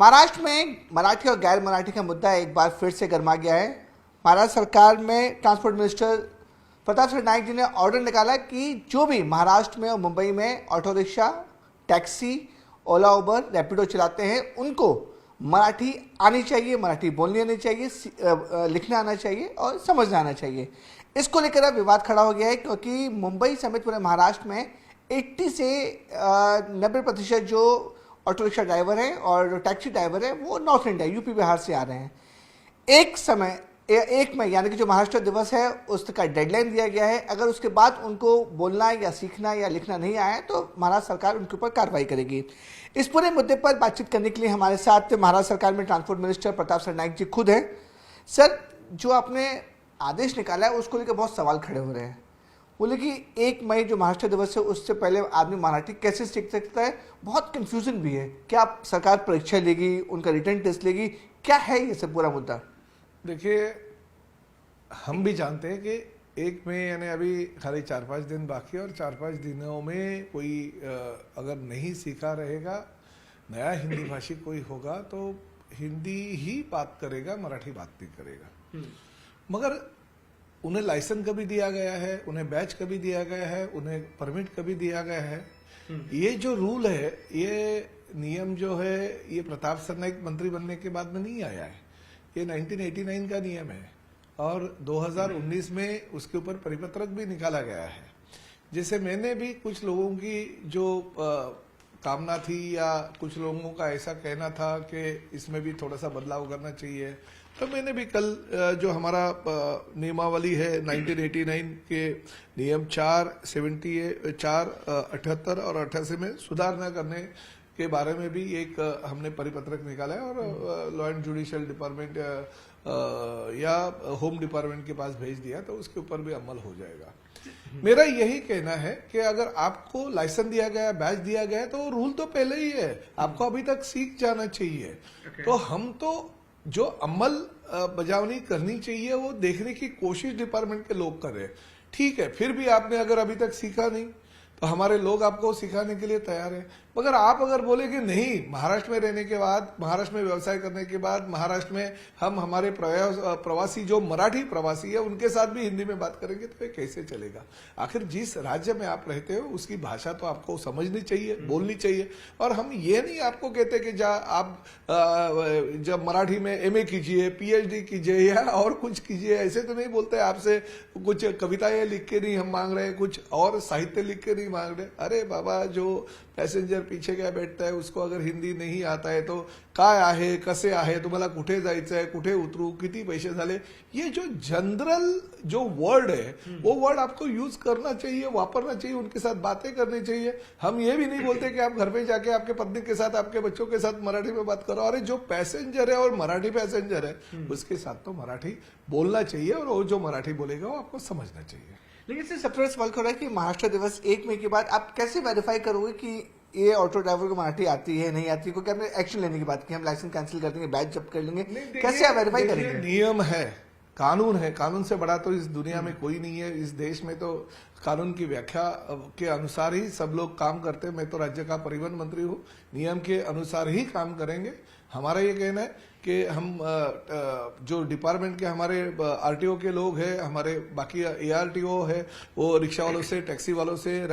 महाराष्ट्र में मराठी और गैर मराठी का मुद्दा एक बार फिर से गर्मा गया है। महाराष्ट्र सरकार में ट्रांसपोर्ट मिनिस्टर प्रताप सरनाईक जी ने ऑर्डर निकाला कि जो भी महाराष्ट्र में और मुंबई में ऑटो रिक्शा, टैक्सी, ओला, उबर, रैपिडो चलाते हैं उनको मराठी आनी चाहिए, मराठी बोलनी आनी चाहिए, लिखना आना चाहिए और समझना आना चाहिए। इसको लेकर अब विवाद खड़ा हो गया है क्योंकि मुंबई समेत पूरे महाराष्ट्र में 80 से 90% जो ऑटो रिक्शा ड्राइवर हैं और टैक्सी ड्राइवर हैं वो नॉर्थ इंडिया, यूपी, बिहार से आ रहे हैं। एक मई यानी कि जो महाराष्ट्र दिवस है उसका डेडलाइन दिया गया है। अगर उसके बाद उनको बोलना या सीखना या लिखना नहीं आया तो महाराष्ट्र सरकार उनके ऊपर कार्रवाई करेगी। इस पूरे मुद्दे पर बातचीत करने के लिए हमारे साथ महाराष्ट्र सरकार में ट्रांसपोर्ट मिनिस्टर प्रताप सरनाईक जी खुद हैं। सर, जो आपने आदेश निकाला है उसको लेकर बहुत सवाल खड़े हो रहे हैं। बोले कि 1 मई जो महाराष्ट्र दिवस है उससे पहले आदमी मराठी कैसे सीख सकता है, बहुत कंफ्यूजन भी है। क्या सरकार परीक्षा लेगी, उनका रिटर्न टेस्ट लेगी, क्या है ये सब पूरा मुद्दा? देखिए, हम भी जानते हैं कि 1 मई यानी अभी खाली 4-5 दिन बाकी है और 4-5 दिनों में कोई अगर नहीं सीखा रहेगा, नया हिंदी भाषी कोई होगा तो हिंदी ही बात करेगा, मराठी बात नहीं करेगा। मगर उन्हें लाइसेंस कभी दिया गया है, उन्हें बैच कभी दिया गया है, उन्हें परमिट कभी दिया गया है? ये जो रूल है, ये नियम जो है, ये प्रताप सरनाईक मंत्री बनने के बाद में नहीं आया है। ये 1989 का नियम है और 2019 में उसके ऊपर परिपत्रक भी निकाला गया है। जैसे मैंने भी कुछ लोगों की जो कामना थी या कुछ लोगों का ऐसा कहना था कि इसमें भी थोड़ा सा बदलाव करना चाहिए, तो मैंने भी कल जो हमारा नियमावली है 1989 के नियम 478 और 88 में सुधार न करने के बारे में भी एक हमने परिपत्रक निकाला है और लॉ एंड जुडिशियल डिपार्टमेंट या होम डिपार्टमेंट के पास भेज दिया, तो उसके ऊपर भी अमल हो जाएगा। मेरा यही कहना है कि अगर आपको लाइसेंस दिया गया, बैच दिया गया, तो रूल तो पहले ही है, आपको अभी तक सीख जाना चाहिए। तो हम तो जो अमल बजावनी करनी चाहिए वो देखने की कोशिश डिपार्टमेंट के लोग कर रहे हैं। ठीक है, फिर भी आपने अगर अभी तक सीखा नहीं तो हमारे लोग आपको सिखाने के लिए तैयार है। मगर आप अगर बोले कि नहीं, महाराष्ट्र में रहने के बाद, महाराष्ट्र में व्यवसाय करने के बाद, महाराष्ट्र में हम हमारे प्रवासी जो मराठी प्रवासी है उनके साथ भी हिंदी में बात करेंगे, तो ये कैसे चलेगा? आखिर जिस राज्य में आप रहते हो उसकी भाषा तो आपको समझनी चाहिए, बोलनी चाहिए। और हम ये नहीं आपको कहते कि आप जब मराठी में MA कीजिए, PhD कीजिए या और कुछ कीजिए, ऐसे तो नहीं बोलते। आपसे कुछ कविताएं लिख के नहीं हम मांग रहे, कुछ और साहित्य लिख के नहीं मांग रहे। अरे बाबा, जो पैसेंजर पीछे क्या बैठता है उसको अगर हिंदी नहीं आता है तो काय आहे, कसे आहे, तुम्हाला कुठे जायचं है, कुठे उतरू, किती पैसे झाले, ये जो जनरल जो वर्ड है वो वर्ड आपको यूज करना चाहिए, वापरना चाहिए, उनके साथ बातें करनी चाहिए। हम ये भी नहीं बोलते कि आप घर पे जाके आपके पत्नी के साथ, आपके बच्चों के साथ मराठी में बात करो। अरे जो पैसेंजर है और मराठी पैसेंजर है उसके साथ तो मराठी बोलना चाहिए और वो जो मराठी बोलेगा वो आपको समझना चाहिए। लेकिन सर, सबसे सवाल हो रहा है कि महाराष्ट्र दिवस 1 मई के बाद आप कैसे वेरीफाई करोगे कि ये ऑटो ड्राइवर को मराठी आती है, नहीं आती है? क्योंकि आपने एक्शन लेने की बात की, हम लाइसेंस कैंसिल कर देंगे, बैच जब्त कर लेंगे, कैसे आप वेरीफाई करेंगे? नियम है, कानून है, कानून से बड़ा तो इस दुनिया में कोई नहीं है। इस देश में तो कानून की व्याख्या के अनुसार ही सब लोग काम करते हैं। मैं तो राज्य का परिवहन मंत्री हूँ, नियम के अनुसार ही काम करेंगे। हमारा ये कहना है कि हम जो डिपार्टमेंट के हमारे RTO के लोग हैं, हमारे बाकी ARTO है, वो रिक्शा वालों से, टैक्सी वालों से,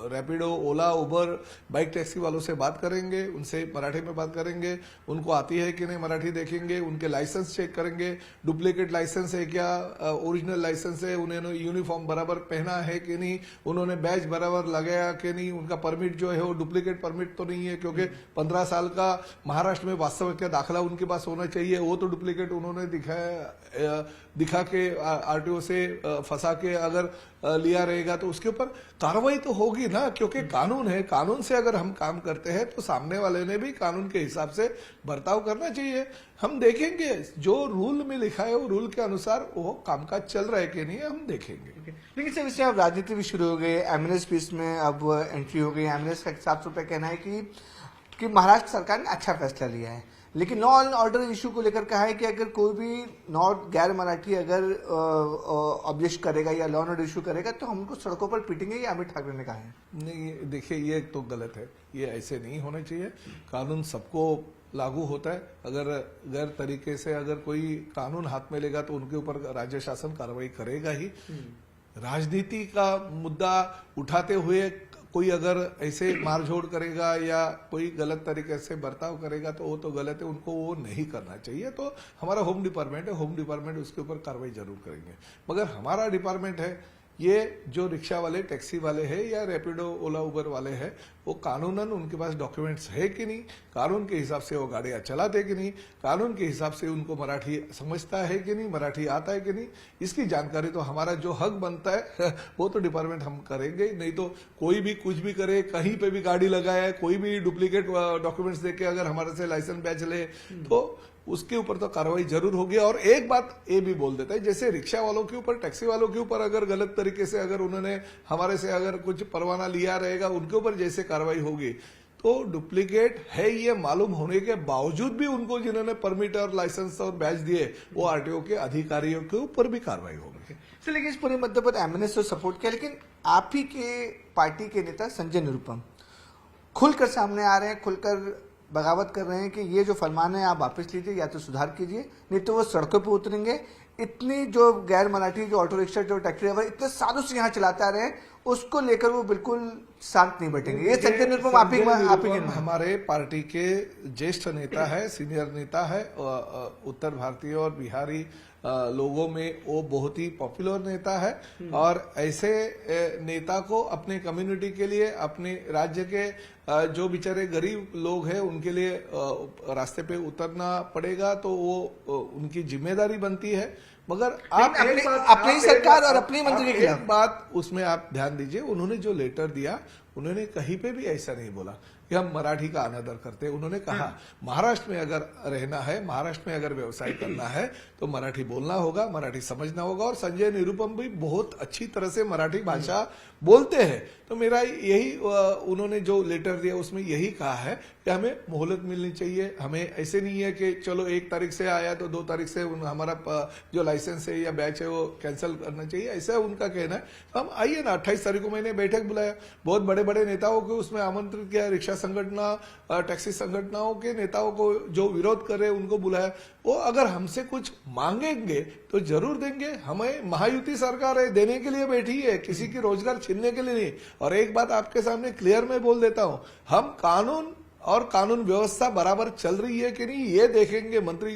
रैपिडो, ओला, उबर, बाइक टैक्सी वालों से बात करेंगे, उनसे मराठी में बात करेंगे, उनको आती है कि नहीं मराठी देखेंगे, उनके लाइसेंस चेक करेंगे, डुप्लीकेट लाइसेंस है क्या, ओरिजिनल लाइसेंस है, उन्होंने यूनिफॉर्म बराबर पहना है कि नहीं, उन्होंने बैच बराबर लगाया कि नहीं, उनका परमिट जो है वो डुप्लीकेट परमिट तो नहीं है, क्योंकि 15 साल का महाराष्ट्र में वास्तविक का दाखला उनके पास होना चाहिए, वो तो डुप्लीकेट उन्होंने दिखा के RTO से फंसा के अगर लिया रहेगा तो उसके ऊपर कार्रवाई तो होगी ना, क्योंकि कानून है। कानून से अगर हम काम करते हैं तो सामने वाले ने भी कानून के हिसाब से बर्ताव करना चाहिए। हम देखेंगे जो रूल में लिखा है वो रूल के अनुसार वो कामकाज चल रहा है कि नहीं, हम देखेंगे। लेकिन सर, इससे अब राजनीति भी शुरू हो गई, एमएनएस पीस में अब एंट्री हो गई। एमएनएस का हिसाब से कहना है कि महाराष्ट्र सरकार ने अच्छा फैसला लिया है, लेकिन लॉ एंड ऑर्डर इशू को लेकर कहा है कि अगर कोई भी नॉर्थ गैर मराठी अगर ऑब्जेक्ट करेगा या लॉ एंड ऑर्डर इशू करेगा तो हम उनको सड़कों पर पीटेंगे, ये अमित ठाकरे ने कहा है। नहीं, देखिए, ये तो गलत है, ये ऐसे नहीं होना चाहिए। कानून सबको लागू होता है। अगर गैर तरीके से अगर कोई कानून हाथ में लेगा तो उनके ऊपर राज्य शासन कार्रवाई करेगा ही। राजनीति का मुद्दा उठाते हुए कोई अगर ऐसे मारझोड़ करेगा या कोई गलत तरीके से बर्ताव करेगा तो वो तो गलत है, उनको वो नहीं करना चाहिए। तो हमारा होम डिपार्टमेंट है, होम डिपार्टमेंट उसके ऊपर कार्रवाई जरूर करेंगे। मगर हमारा डिपार्टमेंट है, ये जो रिक्शा वाले, टैक्सी वाले हैं या रैपिडो, ओला, उबर वाले हैं, वो कानूनन उनके पास डॉक्यूमेंट्स है कि नहीं, कानून के हिसाब से वो गाड़ियां चलाते कि नहीं, कानून के हिसाब से उनको मराठी समझता है कि नहीं, मराठी आता है कि नहीं, इसकी जानकारी तो हमारा जो हक बनता है वो तो डिपार्टमेंट हम करेंगे। नहीं तो कोई भी कुछ भी करे, कहीं पे भी गाड़ी लगाए, कोई भी डुप्लीकेट डॉक्यूमेंट्स देके अगर हमारे से लाइसेंस बैच ले तो उसके ऊपर तो कार्रवाई जरूर होगी। और एक बात ये भी बोल देता है, जैसे रिक्शा वालों के ऊपर, टैक्सी वालों के ऊपर अगर गलत तरीके से अगर उन्होंने हमारे से अगर कुछ परवाना लिया रहेगा, उनके ऊपर जैसे कार्रवाई होगी, तो डुप्लीकेट है ये मालूम होने के बावजूद भी उनको जिन्होंने परमिट और लाइसेंस और बैच दिए, वो आरटीओ के अधिकारियों के ऊपर भी कार्रवाई होगी। लेकिन इस पूरे मुद्दे पर एमएनएस तो सपोर्ट किया, लेकिन आप ही के पार्टी के नेता संजय निरुपम खुलकर सामने आ रहे हैं, खुलकर बगावत कर रहे हैं कि ये जो फरमान है आप वापस लीजिए या तो सुधार कीजिए, नहीं तो वो सड़कों पर उतरेंगे। इतनी जो गैर मराठी जो ऑटो रिक्शा, जो टैक्सी ड्राइवर इतने सालों से यहाँ चलाते आ रहे हैं, उसको लेकर वो बिल्कुल शांत नहीं बैठेंगे। ये संजय निरुपम आप ही हमारे पार्टी के ज्येष्ठ नेता है, सीनियर नेता है, उत्तर भारतीय और बिहारी लोगों में वो बहुत ही पॉपुलर नेता है। और ऐसे नेता को अपने कम्युनिटी के लिए, अपने राज्य के जो बेचारे गरीब लोग हैं उनके लिए रास्ते पे उतरना पड़ेगा, तो वो उनकी जिम्मेदारी बनती है। मगर आप अपनी सरकार और अपनी मंत्री के एक बात उसमें आप ध्यान दीजिए, उन्होंने जो लेटर दिया, उन्होंने कहीं पे भी ऐसा नहीं बोला कि हम मराठी का अनादर करते हैं। उन्होंने कहा महाराष्ट्र में अगर रहना है, महाराष्ट्र में अगर व्यवसाय करना है तो मराठी बोलना होगा, मराठी समझना होगा। और संजय निरुपम भी बहुत अच्छी तरह से मराठी भाषा बोलते हैं। तो मेरा यही, उन्होंने जो लेटर दिया उसमें यही कहा है कि हमें मोहलत मिलनी चाहिए। हमें ऐसे नहीं है कि चलो 1 तारीख से आया तो 2 तारीख से हमारा जो लाइसेंस है या बैच है वो कैंसिल करना चाहिए, ऐसा उनका कहना है। तो हम आइए ना, 28 तारीख को मैंने बैठक बुलाया, बहुत बड़े बड़े नेताओं को उसमें आमंत्रित किया, रिक्शा संगठन, टैक्सी संगठनों के नेताओं को जो विरोध कर रहे हैं उनको बुलाया। वो अगर हमसे कुछ मांगेंगे तो जरूर देंगे। हमें महायुति सरकार है, देने के लिए बैठी है, किसी की रोजगार छीनने के लिए नहीं। और एक बात आपके सामने क्लियर मैं बोल देता हूं, हम कानून और कानून व्यवस्था बराबर चल रही है कि नहीं ये देखेंगे मंत्री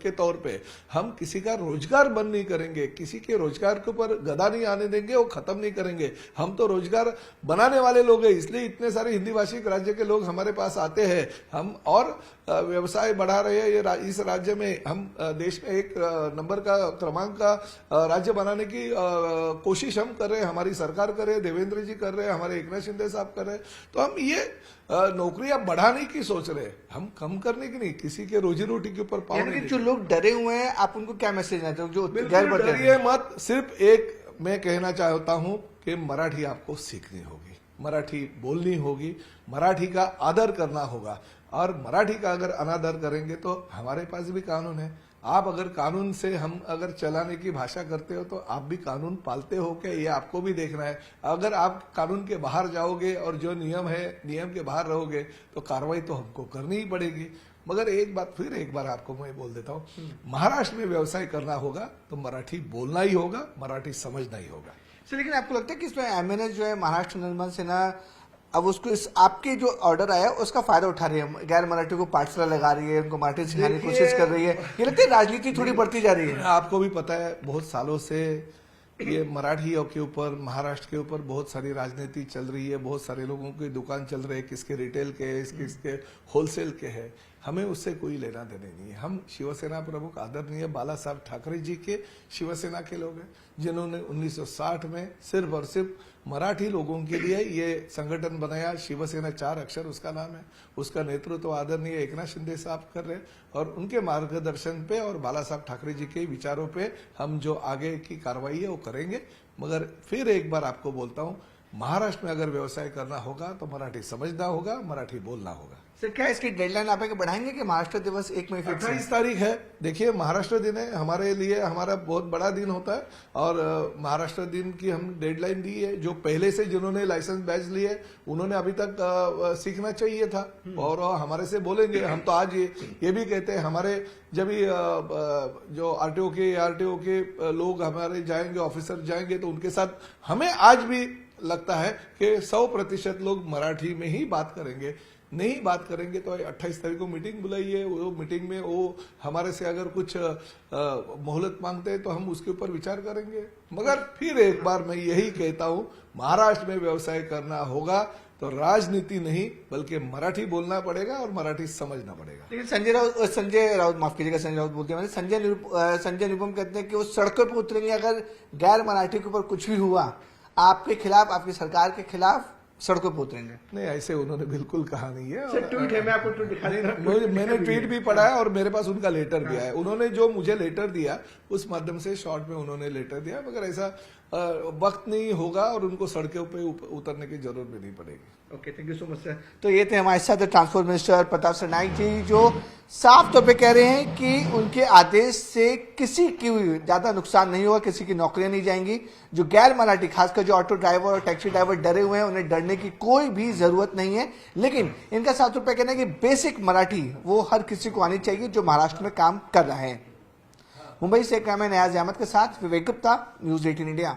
के तौर पे। हम किसी का रोजगार बंद नहीं करेंगे, किसी के रोजगार के ऊपर गदा नहीं आने देंगे, वो खत्म नहीं करेंगे। हम तो रोजगार बनाने वाले लोग हैं, इसलिए इतने सारे हिंदी भाषी राज्य के लोग हमारे पास आते हैं। हम और व्यवसाय बढ़ा रहे हैं। ये इस राज्य में हम देश में 1 नंबर का क्रमांक का राज्य बनाने की कोशिश हम कर रहे हैं, हमारी सरकार कर रहे हैं, देवेंद्र जी कर रहे हैं, हमारे एकनाथ शिंदे साहब कर रहे हैं। तो हम ये नौकरियां बढ़ाने की सोच रहे हैं, हम कम करने की नहीं, किसी के रोजी रोटी के ऊपर पाने। जो लोग डरे हुए हैं, आप उनको क्या मैसेज देते हो? जो डरिए मत। सिर्फ एक मैं कहना चाहता हूं कि मराठी आपको सीखनी होगी, मराठी बोलनी होगी, मराठी का आदर करना होगा। और मराठी का अगर अनादर करेंगे तो हमारे पास भी कानून है। आप अगर कानून से हम अगर चलाने की भाषा करते हो तो आप भी कानून पालते हो क्या, ये आपको भी देखना है। अगर आप कानून के बाहर जाओगे और जो नियम है नियम के बाहर रहोगे तो कार्रवाई तो हमको करनी ही पड़ेगी। मगर एक बार आपको मैं बोल देता हूँ, महाराष्ट्र में व्यवसाय करना होगा तो मराठी बोलना ही होगा, मराठी समझना ही होगा। लेकिन आपको लगता है कि इसमें एमएनएस जो है, महाराष्ट्र निर्माण सेना, अब उसको इस आपके जो ऑर्डर आया उसका फायदा उठा रही है, गैर मराठी को पाठशाला लगा रही है, उनको मराठी सिखाने की कोशिश कर रही है। ये लगता है राजनीति थोड़ी बढ़ती जा रही है। आपको भी पता है बहुत सालों से ये मराठियों के ऊपर, महाराष्ट्र के ऊपर बहुत सारी राजनीति चल रही है। बहुत सारे लोगों की दुकान चल रहे हैं, किसके रिटेल के है, किसके होलसेल के है। हमें उससे कोई लेना देने नहीं है। हम शिवसेना प्रमुख आदरणीय बाला साहब ठाकरे जी के शिवसेना के लोग हैं, जिन्होंने 1960 में सिर्फ और सिर्फ मराठी लोगों के लिए ये संगठन बनाया। शिवसेना 4 अक्षर उसका नाम है। उसका नेतृत्व आदरणीय एकनाथ शिंदे साहब कर रहे हैं और उनके मार्गदर्शन पे और बाला साहब ठाकरे जी के विचारों पे हम जो आगे की कार्रवाई है वो करेंगे। मगर फिर एक बार आपको बोलता हूं, महाराष्ट्र में अगर व्यवसाय करना होगा तो मराठी समझना होगा, मराठी बोलना होगा। सर क्या इसकी डेडलाइन आप बढ़ाएंगे कि महाराष्ट्र दिवस 1 मई फिक्स है? 28 तारीख है। देखिए, महाराष्ट्र दिन है, हमारे लिए हमारा बहुत बड़ा दिन होता है और महाराष्ट्र दिन की हम डेडलाइन दी है। जो पहले से जिन्होंने लाइसेंस बैच लिए उन्होंने अभी तक सीखना चाहिए था और हमारे से बोलेंगे। हम तो आज ये भी कहते हैं, हमारे जब भी जो आरटीओ के लोग हमारे जाएंगे, ऑफिसर जाएंगे, तो उनके साथ हमें आज भी लगता है कि 100% लोग मराठी में ही बात करेंगे। नहीं बात करेंगे तो 28 तारीख को मीटिंग बुलाइए। वो मीटिंग में वो हमारे से अगर कुछ मोहलत मांगते हैं तो हम उसके ऊपर विचार करेंगे। मगर फिर एक बार मैं यही कहता हूं, महाराष्ट्र में व्यवसाय करना होगा तो राजनीति नहीं बल्कि मराठी बोलना पड़ेगा और मराठी समझना पड़ेगा। लेकिन संजय राउत माफ कीजिएगा, संजय राउत बोलते हैं, संजय निरुपम कहते हैं कि वो सड़कों पर उतरेंगे अगर गैर मराठी के ऊपर कुछ भी हुआ, आपके खिलाफ, आपकी सरकार के खिलाफ सड़कों पर उतरेंगे। नहीं, ऐसे उन्होंने बिल्कुल कहा नहीं है। सर ट्वीट है, मैं आपको ट्वीट दिखा दूं। मैंने ट्वीट भी पढ़ा है और मेरे पास उनका लेटर भी है। उन्होंने जो मुझे लेटर दिया उस माध्यम से शॉर्ट में उन्होंने लेटर दिया, मगर ऐसा वक्त नहीं होगा और उनको सड़कों पे उतरने की जरूरत भी नहीं पड़ेगी। Okay, thank you so much sir. तो ये थे हमारे साथ ट्रांसपोर्ट मिनिस्टर प्रताप सिंह नाइक जी, जो साफ तौर पे कह रहे हैं कि उनके आदेश से किसी की ज्यादा नुकसान नहीं होगा, किसी की नौकरियां नहीं जाएंगी। जो गैर मराठी, खासकर जो ऑटो ड्राइवर और टैक्सी ड्राइवर डरे हुए हैं, उन्हें डरने की कोई भी जरूरत नहीं है। लेकिन इनका साफ तौर पे कहना है कि बेसिक मराठी वो हर किसी को आनी चाहिए जो महाराष्ट्र में काम कर रहा है। मुंबई से कैमरा न्याज अहमद के साथ विवेक गुप्ता, न्यूज 18 इंडिया।